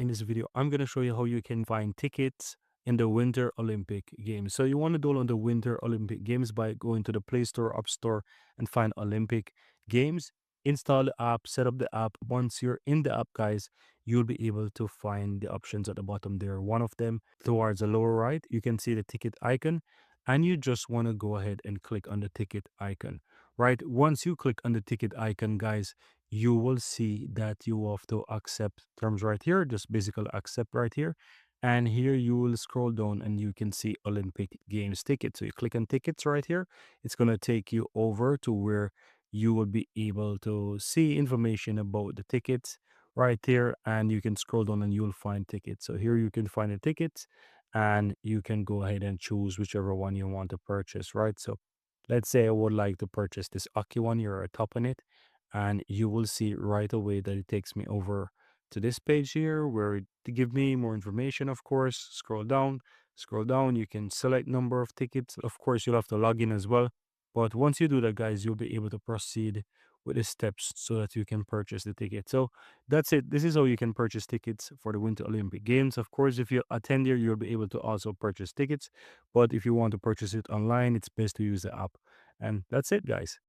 this video, I'm going to show you how you can find tickets in the Winter Olympic Games. So you want to download the Winter Olympic Games by going to the Play Store, App Store, and find Olympic Games. Install the app, set up the app. Once you're in the app, guys, you'll be able to find the options at the bottom there. One of them towards the lower right, you can see the ticket icon, and you just want to go ahead and click on the ticket icon. Right, once you click on the ticket icon, guys, you will see that you have to accept terms right here. Just basically accept right here. And here you will scroll down and you can see Olympic Games tickets. So you click on tickets right here. It's going to take you over to where you will be able to see information about the tickets right here. And you can scroll down and you'll find tickets. So here you can find the tickets and you can go ahead and choose whichever one you want to purchase, right? So let's say I would like to purchase this Aki one. You're a top on it, and you will see right away that it takes me over to this page here where it to give me more information. Of course, scroll down, you can select number of tickets. Of course, you'll have to log in as well, but once you do that, guys, you'll be able to proceed with the steps so that you can purchase the ticket. So that's it. This is how you can purchase tickets for the Winter Olympic Games. Of course, if you attend here, you'll be able to also purchase tickets, but if you want to purchase it online, it's best to use the app. And that's it, guys.